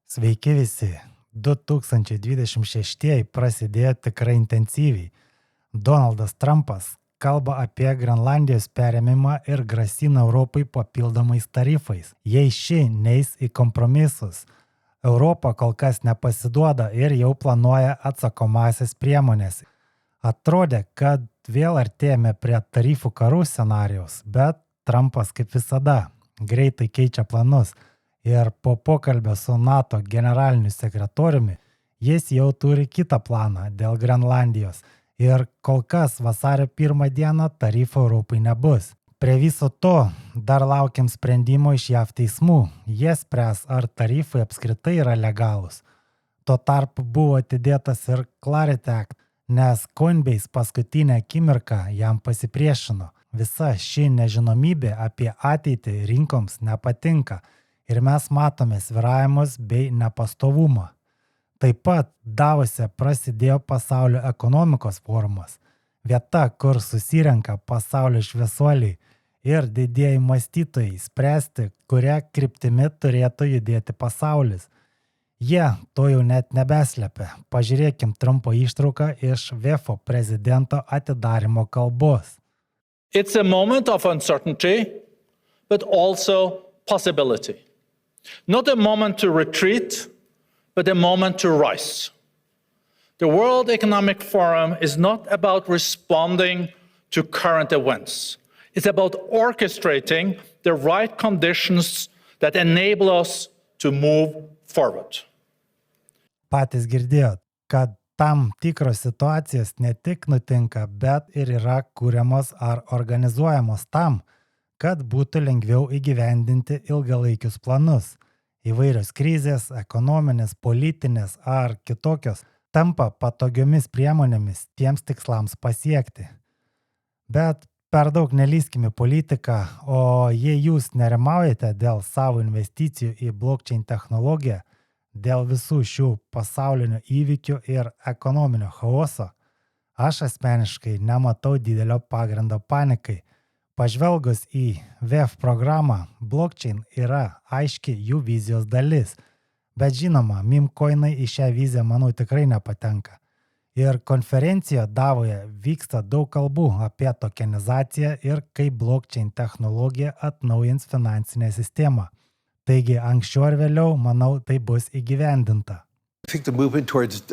Sveiki visi. 2026 prasidėjo tikrai intensyviai. Donaldas Trumpas kalba apie Grenlandijos perėmimą ir grasina Europai papildomais tarifais. Jei ši neis į kompromisus, Europa kol kas nepasiduoda ir jau planuoja atsakomąsias priemonės. Atrodė, kad vėl artėjame prie tarifų karų scenarijaus, bet Trumpas kaip visada greitai keičia planus. Ir po pokalbio su NATO generaliniu sekretoriumi jis jau turi kitą planą dėl Grenlandijos ir kol kas vasario 1 dieną tarifų Europai nebus. Prie viso to dar laukiam sprendimo iš JAV teismų. Jie spręs, ar tarifai apskritai yra legalūs. Tuo tarpu buvo atidėtas ir Clarity Act, nes Coinbase paskutinę akimirką jam pasipriešino. Visa ši nežinomybė apie ateitį rinkoms nepatinka. Ir mes matome svyravimus bei nepastovumą. Taip pat Davose prasidėjo pasaulio ekonomikos forumas, vieta, kur susirenka pasaulio šviesuoliai ir didieji mąstytojai spręsti, kuria kryptimi turėtų judėti pasaulis. Jie to jau net nebeslepia. Pažiūrėkim trumpo ištrauką iš VEFO prezidento atidarymo kalbos. It's a moment of uncertainty, but also possibility. Not a moment to retreat, but a moment to rise. The World Economic Forum is not about responding to current events. It's about orchestrating the right conditions that enable us to move forward. Patys girdėjot, kad tam tikros situacijos ne tik nutinka, bet ir yra kūriamos ar organizuojamos tam, kad būtų lengviau įgyvendinti ilgalaikius planus. Įvairios krizės, ekonominės, politinės ar kitokios tampa patogiomis priemonėmis tiems tikslams pasiekti. Bet per daug nelįskime politiką, o jei jūs nerimaujate dėl savo investicijų į blockchain technologiją, dėl visų šių pasaulinių įvykių ir ekonominio chaoso, aš asmeniškai nematau didelio pagrindo panikai. Pažvelgus į VEF programą, blockchain yra aiški jų vizijos dalis, bet žinoma, meme-coinai į šią viziją, manau, tikrai nepatenka. Ir konferencijoje Davoje vyksta daug kalbų apie tokenizaciją ir kaip blockchain technologija atnaujins finansinę sistemą. Taigi, anksčiau ar vėliau, manau, tai bus įgyvendinta. I think the movement towards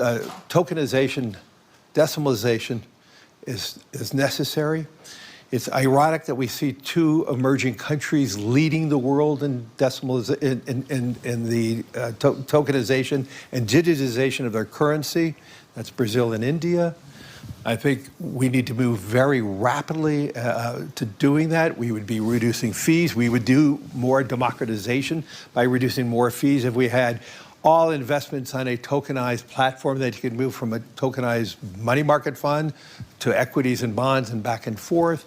tokenization, decimalization is necessary. It's ironic that we see two emerging countries leading the world in in the tokenization and digitization of their currency. That's Brazil and India. I think we need to move very rapidly to doing that. We would be reducing fees. We would do more democratization by reducing more fees if we had all investments on a tokenized platform that you could move from a tokenized money market fund to equities and bonds and back and forth.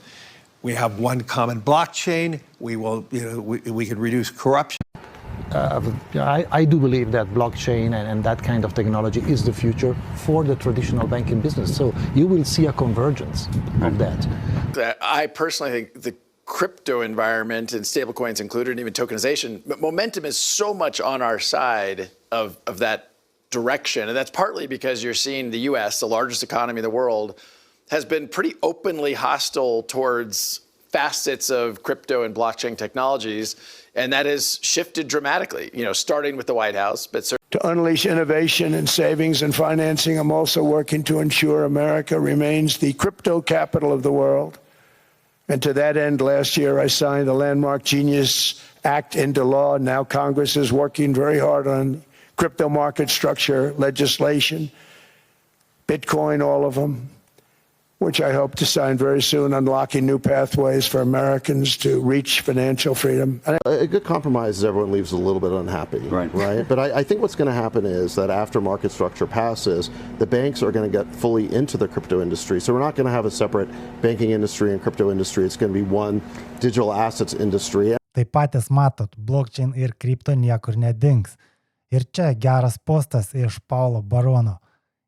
We have one common blockchain. We can reduce corruption. I do believe that blockchain and that kind of technology is the future for the traditional banking business. So you will see a convergence of that. I personally think the crypto environment and stablecoins included, and even tokenization, but momentum is so much on our side of that direction. And that's partly because you're seeing the US, the largest economy in the world, has been pretty openly hostile towards facets of crypto and blockchain technologies. And that has shifted dramatically, starting with the White House, but to unleash innovation in savings and financing, I'm also working to ensure America remains the crypto capital of the world. And to that end, last year, I signed the landmark Genius Act into law. Now Congress is working very hard on crypto market structure legislation, Bitcoin, all of them, which I hope to sign very soon, unlocking new pathways for Americans to reach financial freedom. A good compromise is everyone leaves a little bit unhappy, right? But I think what's going to happen is that after market structure passes, the banks are going to get fully into the crypto industry. So we're not going to have a separate banking industry and crypto industry. It's going to be one digital assets industry. Tai patys matot, blockchain ir kripto niekur nedings. Ir čia geras postas iš Paulo Barono.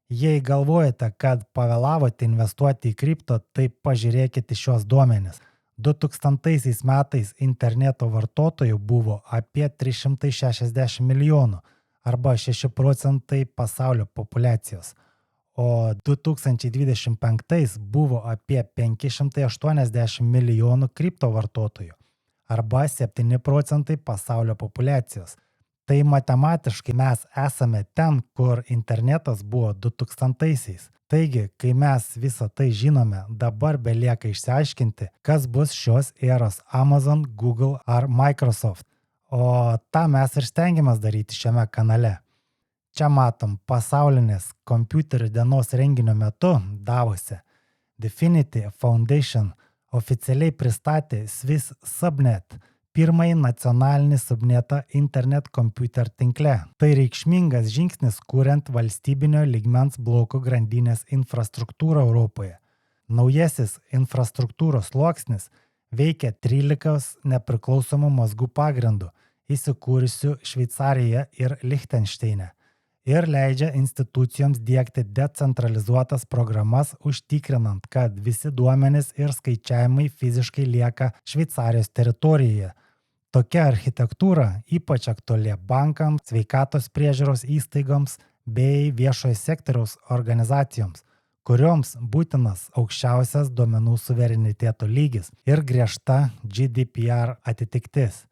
Jei galvojate, kad pavėlavote investuoti į kripto, tai pažiūrėkite šios duomenis. 2000 metais interneto vartotojų buvo apie 360 milijonų, arba 6 procentai pasaulio populiacijos, o 2025 buvo apie 580 milijonų kripto vartotojų, arba 7 procentai pasaulio populiacijos. Tai matematiškai mes esame ten, kur internetas buvo 2000-aisiais. Taigi, kai mes visą tai žinome, dabar belieka išsiaiškinti, kas bus šios eros Amazon, Google ar Microsoft. O tą mes ir stengiamės daryti šiame kanale. Čia matom pasaulinės kompiuterių dienos renginio metu Davose. Dfinity Foundation oficialiai pristatė Swiss Subnet, pirmąjį nacionalinį subnetą internet kompiuter tinkle. Tai reikšmingas žingsnis kuriant valstybinio lygmens blokų grandinės infrastruktūrą Europoje. Naujasis infrastruktūros sluoksnis veikia 13 nepriklausomų mazgų pagrindų, įsikūrusių Šveicarijoje ir Lichtensteine, ir leidžia institucijoms diegti decentralizuotas programas, užtikrinant, kad visi duomenys ir skaičiavimai fiziškai lieka Šveicarijos teritorijoje. Tokia architektūra ypač aktuali bankams, sveikatos priežiūros įstaigoms bei viešojo sektoriaus organizacijoms, kurioms būtinas aukščiausias duomenų suvereniteto lygis ir griežta GDPR atitiktis.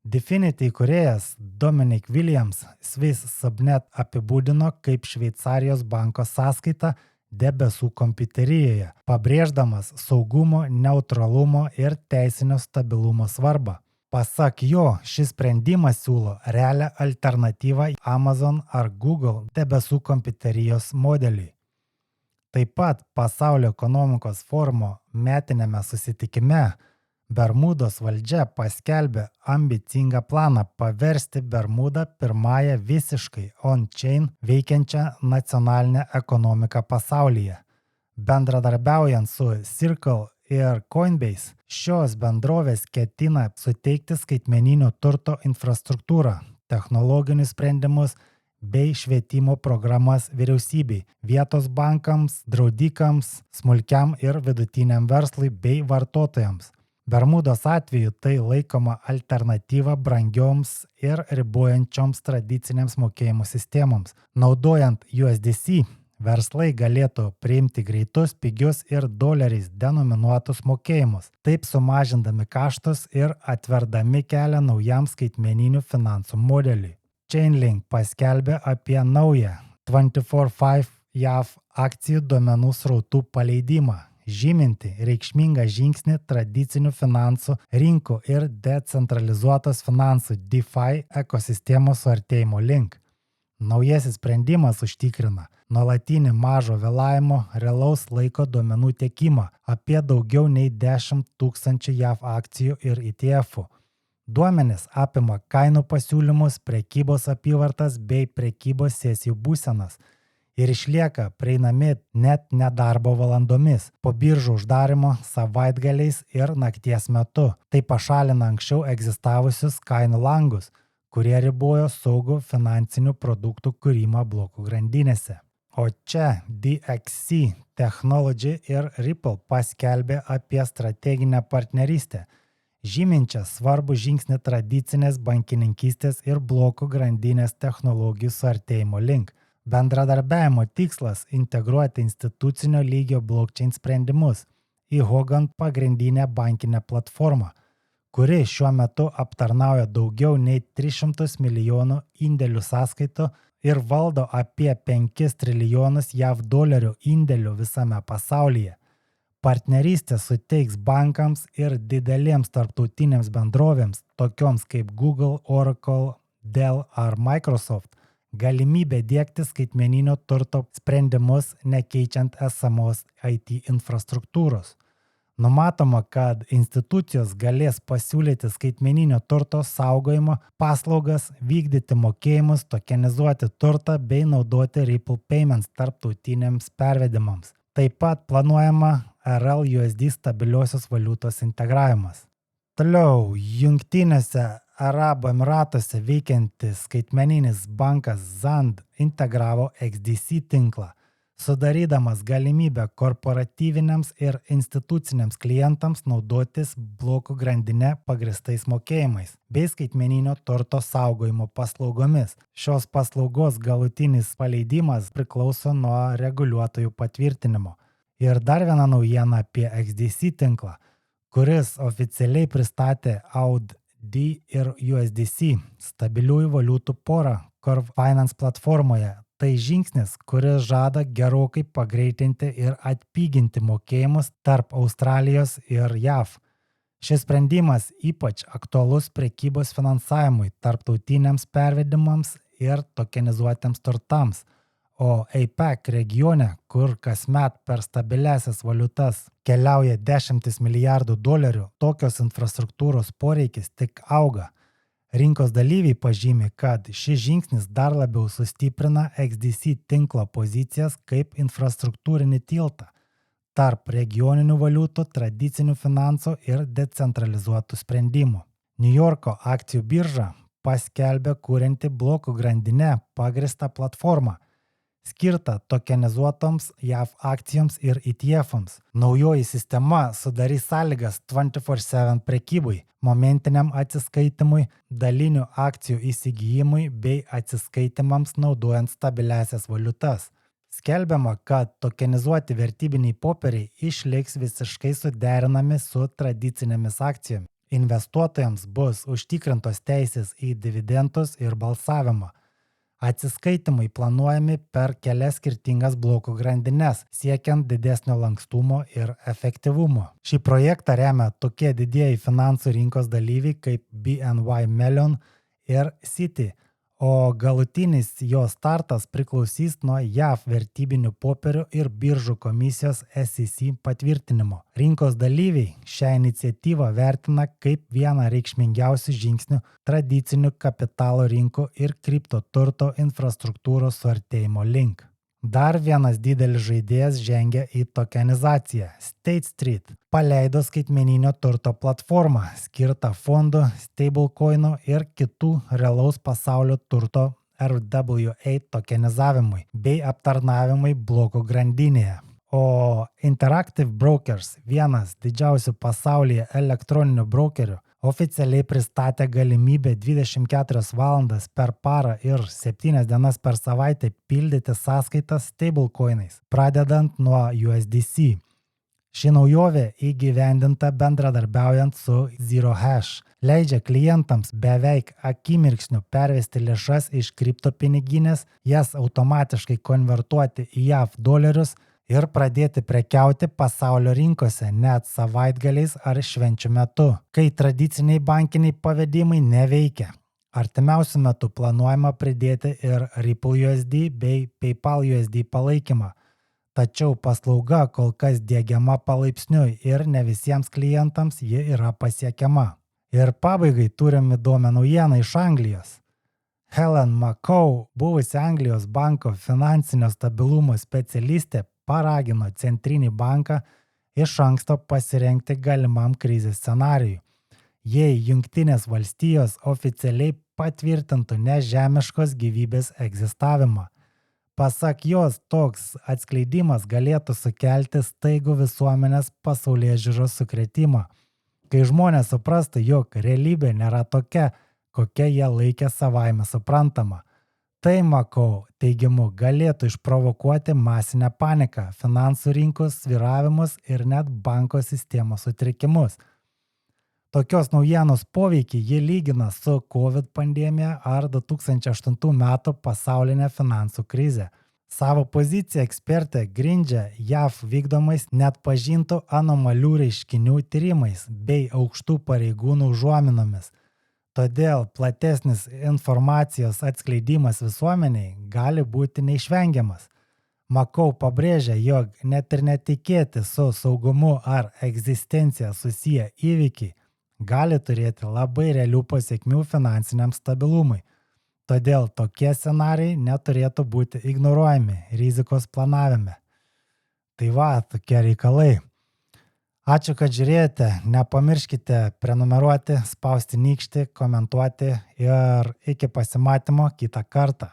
Dfinity įkūrėjas Dominic Williams Swiss Subnet apibūdino kaip Šveicarijos banko sąskaitą debesų kompiuterijoje, pabrėždamas saugumo, neutralumo ir teisinio stabilumo svarbą. Pasak jo, šis sprendimas siūlo realią alternatyvą Amazon ar Google debesų kompiuterijos modeliui. Taip pat Pasaulio ekonomikos forumo metinėme susitikime Bermudos valdžia paskelbė ambicingą planą paversti Bermudą pirmąją visiškai on-chain veikiančią nacionalinę ekonomiką pasaulyje. Bendradarbiaujant su Circle ir Coinbase, šios bendrovės ketina suteikti skaitmeninio turto infrastruktūrą, technologinius sprendimus bei švietimo programas vyriausybei, vietos bankams, draudikams, smulkiam ir vidutiniam verslui bei vartotojams. Bermudos atveju tai laikoma alternatyva brangioms ir ribojančioms tradicinėms mokėjimų sistemoms. Naudojant USDC, verslai galėtų priimti greitus, pigius ir doleriais denominuotus mokėjimus, taip sumažindami kaštus ir atverdami kelią naujam skaitmeninių finansų modeliui. Chainlink paskelbė apie naują 24/5 JAV akcijų duomenų srautų paleidimą, žyminti reikšmingą žingsnį tradicinių finansų rinkų ir decentralizuotos finansų DeFi ekosistemos suartėjimo link. Naujasis sprendimas užtikrina nuolatinį mažo vėlavimo realaus laiko duomenų tiekimą apie daugiau nei 10 000 JAV akcijų ir ETF-ų. Duomenys apima kainų pasiūlymus, prekybos apyvartas bei prekybos sesijų būsenas ir išlieka prieinami net nedarbo valandomis, po biržų uždarimo, savaitgaliais ir nakties metu. Tai pašalina anksčiau egzistavusius kainų langus, kurie ribojo saugų finansinių produktų kūrimą blokų grandinėse. O čia DXC Technology ir Ripple paskelbė apie strateginę partnerystę, žyminčią svarbų žingsnį tradicinės bankininkystės ir blokų grandinės technologijų suartėjimo link. Bendradarbiavimo tikslas - integruoti institucinio lygio blockchain sprendimus į Hogant pagrindinę bankinę platformą, kuri šiuo metu aptarnauja daugiau nei 300 milijonų indėlių sąskaitų ir valdo apie 5 trilijonus JAV dolerių indėlių visame pasaulyje. Partnerystė suteiks bankams ir didelėms tarptautinėms bendrovėms, tokioms kaip Google, Oracle, Dell ar Microsoft, galimybę diegti skaitmeninio turto sprendimus nekeičiant esamos IT infrastruktūros. Numatoma, kad institucijos galės pasiūlyti skaitmeninio turto saugojimo paslaugas, vykdyti mokėjimus, tokenizuoti turtą bei naudoti Ripple Payments tarptautiniams pervedimams. Taip pat planuojama RLUSD stabiliosios valiutos integravimas. Toliau, Jungtinėse Arabų Emiratuose veikiantis skaitmeninis bankas Zand integravo XDC tinklą sudarydamas galimybę korporatyviniams ir instituciniams klientams naudotis blokų grandinę pagristais mokėjimais bei skaitmeninio turto saugojimo paslaugomis. Šios paslaugos galutinis paleidimas priklauso nuo reguliuotojų patvirtinimo. Ir dar viena naujiena apie XDC tinklą, kuris oficialiai pristatė AUD ir USDC stabiliųjų valiutų porą Curve Finance platformoje. Tai žingsnis, kuris žada gerokai pagreitinti ir atpiginti mokėjimus tarp Australijos ir JAV. Šis sprendimas ypač aktualus prekybos finansavimui, tarptautiniams pervedimams ir tokenizuotiems turtams, o APEC regione, kur kasmet per stabiliasias valiutas keliauja $10 milijardų, tokios infrastruktūros poreikis tik auga. Rinkos dalyviai pažymi, kad šis žingsnis dar labiau sustiprina XDC tinklo pozicijas kaip infrastruktūrinį tiltą tarp regioninių valiutų, tradicinių finansų ir decentralizuotų sprendimų. New Yorko akcijų birža paskelbė kurianti blokų grandinę pagristą platformą, skirta tokenizuotoms JAV akcijoms ir ETF-ams. Naujoji sistema sudarys sąlygas 24/7 prekybai, momentiniam atsiskaitimui, dalinių akcijų įsigijimui bei atsiskaitimams naudojant stabiliasias valiutas. Skelbiama, kad tokenizuoti vertybiniai popieriai išliks visiškai suderinami su tradicinėmis akcijomis. Investuotojams bus užtikrintos teisės į dividendus ir balsavimą. Atsiskaitimai planuojami per kelias skirtingas blokų grandines, siekiant didesnio lankstumo ir efektyvumo. Šį projektą remia tokie didieji finansų rinkos dalyviai kaip BNY Mellon ir Citi, o galutinis jo startas priklausys nuo JAV vertybinių popierių ir biržų komisijos SEC patvirtinimo. Rinkos dalyviai šią iniciatyvą vertina kaip vieną reikšmingiausių žingsnių tradicinių kapitalo rinkų ir kriptoturto infrastruktūros suartėjimo link. Dar vienas didelis žaidėjas žengia į tokenizaciją. State Street paleido skaitmeninio turto platformą, skirtą fondų, stablecoinų ir kitų realaus pasaulio turto RWA tokenizavimui bei aptarnavimui blokų grandinėje. O Interactive Brokers, vienas didžiausių pasaulyje elektroninių brokerių, oficialiai pristatė galimybę 24 valandas per parą ir 7 dienas per savaitę pildyti sąskaitas stablecoinais, pradedant nuo USDC. Ši naujovė įgyvendinta bendradarbiaujant su Zero Hash, leidžia klientams beveik akimirksniu pervesti lėšas iš kriptopiniginės, jas automatiškai konvertuoti į JAV dolerius ir pradėti prekiauti pasaulio rinkose net savaitgaliais ar švenčių metu, kai tradiciniai bankiniai pavedimai neveikia. Artimiausiu metu planuojama pridėti ir Ripple USD bei PayPal USD palaikymą, tačiau paslauga kol kas diegiama palaipsniui ir ne visiems klientams ji yra pasiekiama. Ir pabaigai turim įdomią naujieną iš Anglijos. Helen McCow, buvusi Anglijos banko finansinio stabilumo specialistė, paragino centrinį banką iš anksto pasirengti galimam krizės scenarijui, jei Jungtinės valstijos oficialiai patvirtintų nežemiškos gyvybės egzistavimą. Pasak jos, toks atskleidimas galėtų sukelti staigų visuomenės pasaulėžiūros sukrėtimą, kai žmonės suprastų, jog realybė nėra tokia, kokia jie laikė savaime suprantama. Tai McCow teigimu galėtų išprovokuoti masinę paniką, finansų rinkos sviravimus ir net banko sistemos sutrikimus. Tokios naujienos poveikį ji lygina su COVID pandemija ar 2008 metų pasaulinė finansų krizė. Savo poziciją ekspertė grindžia JAV vykdomais net pažintų anomalių reiškinių tyrimais bei aukštų pareigūnų užuominomis. Todėl platesnis informacijos atskleidimas visuomeniai gali būti neišvengiamas. McCow pabrėžia, jog net ir netikėti su saugumu ar egzistencija susiję įvykiai gali turėti labai realių pasekmių finansiniam stabilumui. Todėl tokie scenarijai neturėtų būti ignoruojami rizikos planavime. Tai va, tokie reikalai. Ačiū, kad žiūrėjote. Nepamirškite prenumeruoti, spausti nykštį, komentuoti ir iki pasimatymo kitą kartą.